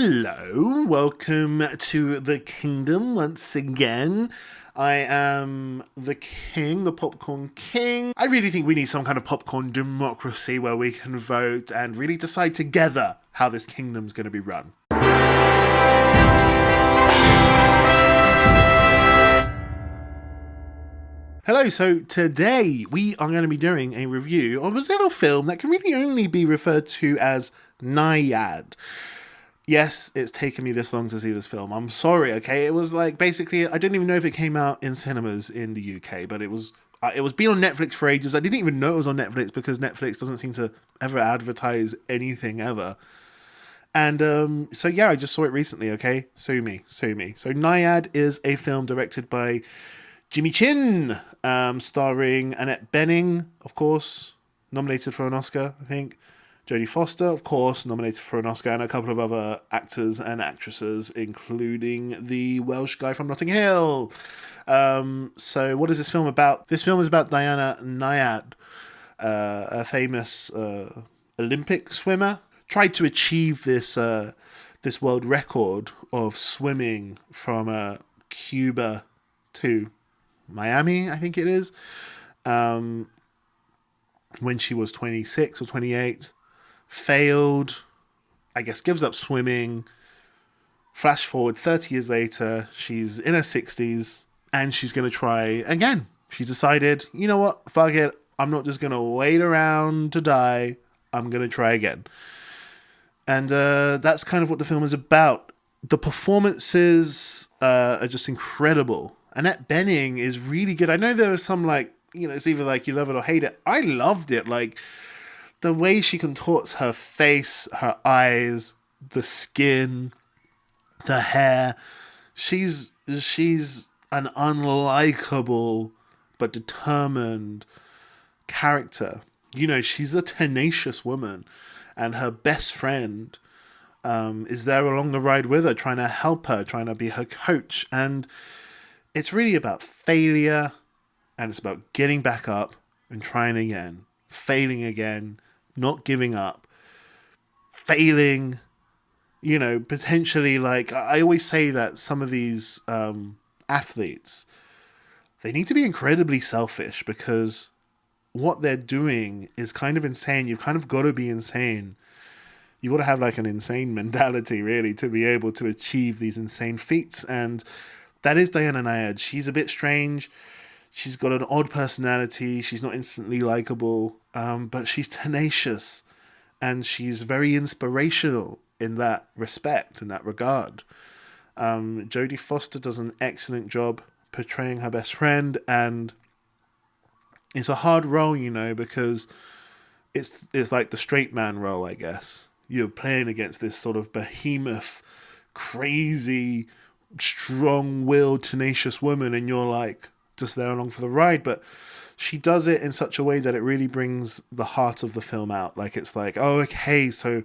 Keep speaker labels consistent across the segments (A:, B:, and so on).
A: Hello, welcome to the kingdom once again. I am the king, the popcorn king. I really think we need some kind of popcorn democracy where we can vote and really decide together how this kingdom's going to be run. Hello, so today we are going to be doing a review of a little film that can really only be referred to as Nyad. Yes, it's taken me this long to see this film. I'm sorry, okay? It was like, basically, I didn't even know if it came out in cinemas in the UK, but it was been on Netflix for ages. I didn't even know it was on Netflix because Netflix doesn't seem to ever advertise anything ever. And so yeah, I just saw it recently, okay? Sue me. So Nyad is a film directed by Jimmy Chin, starring Annette Bening, of course, nominated for an Oscar, I think. Jodie Foster, of course, nominated for an Oscar, and a couple of other actors and actresses, including the Welsh guy from Notting Hill. So what is this film about? This film is about Diana Nyad, a famous Olympic swimmer. Tried to achieve this world record of swimming from Cuba to Miami, I think it is, when she was 26 or 28. Failed, I guess, gives up swimming. Flash forward 30 years later, she's in her 60s and she's going to try again. She's decided, you know what, fuck it, I'm not just going to wait around to die, I'm going to try again. And that's kind of what the film is about. The performances are just incredible. Annette Bening is really good. I know there was some, like, you know, it's either like you love it or hate it. I loved it. Like, the way she contorts her face, her eyes, the skin, the hair. She's an unlikable but determined character. You know, she's a tenacious woman, and her best friend is there along the ride with her, trying to help her, trying to be her coach. And it's really about failure, and it's about getting back up and trying again, failing again, not giving up, failing, you know, potentially. Like, I always say that some of these athletes, they need to be incredibly selfish, because what they're doing is kind of insane. You've kind of got to be insane. You've got to have like an insane mentality, really, to be able to achieve these insane feats. And that is Diana Nyad. She's a bit strange. She's got an odd personality. She's not instantly likable, but she's tenacious, and she's very inspirational in that respect, in that regard. Jodie Foster does an excellent job portraying her best friend, and it's a hard role, you know, because it's like the straight man role, I guess. You're playing against this sort of behemoth, crazy, strong-willed, tenacious woman, and you're like, just there along for the ride. But she does it in such a way that it really brings the heart of the film out. Like, it's like, oh, okay, so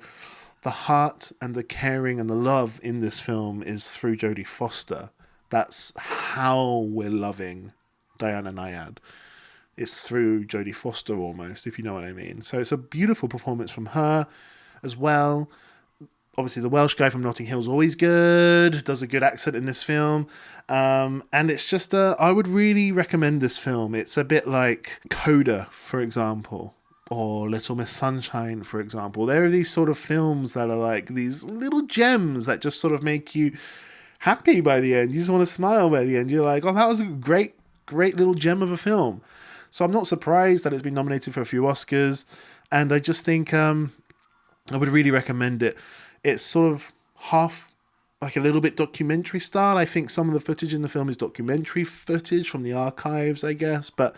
A: the heart and the caring and the love in this film is through Jodie Foster. That's how we're loving Diana Nyad. It's through Jodie Foster almost, if you know what I mean. So it's a beautiful performance from her as well. Obviously, the Welsh guy from Notting Hill is always good, does a good accent in this film. And it's just, I would really recommend this film. It's a bit like Coda, for example, or Little Miss Sunshine, for example. There are these sort of films that are like these little gems that just sort of make you happy by the end. You just want to smile by the end. You're like, oh, that was a great little gem of a film. So I'm not surprised that it's been nominated for a few Oscars. And I just think I would really recommend it. It's sort of half, like a little bit documentary style. I think some of the footage in the film is documentary footage from the archives, I guess. But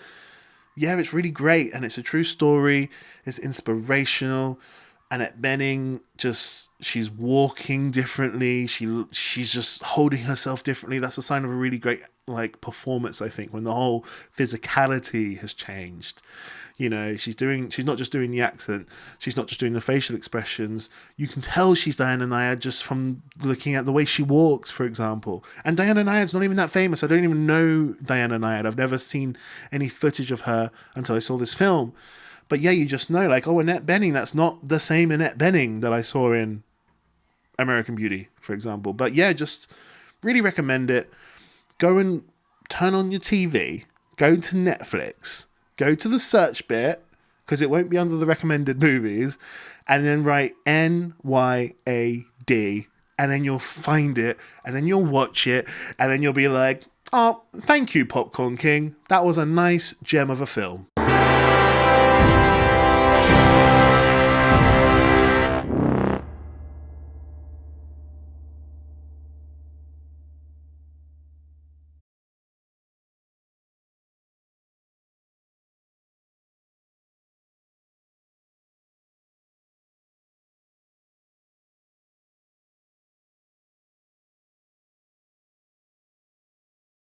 A: yeah, it's really great, and it's a true story. It's inspirational. Annette Bening, she's walking differently. She's just holding herself differently. That's a sign of a really great, like, performance, I think, when the whole physicality has changed. You know, she's not just doing the accent, she's not just doing the facial expressions. You can tell she's Diana Nyad just from looking at the way she walks, for example. And Diana Nyad's not even that famous. I don't even know Diana Nyad. I've never seen any footage of her until I saw this film. But yeah, you just know, like, oh, Annette Bening, that's not the same Annette Bening that I saw in American Beauty, for example. But yeah, just really recommend it. Go and turn on your TV, go to Netflix, go to the search bit, because it won't be under the recommended movies, and then write NYAD, and then you'll find it, and then you'll watch it, and then you'll be like, oh, thank you, Popcorn King. That was a nice gem of a film.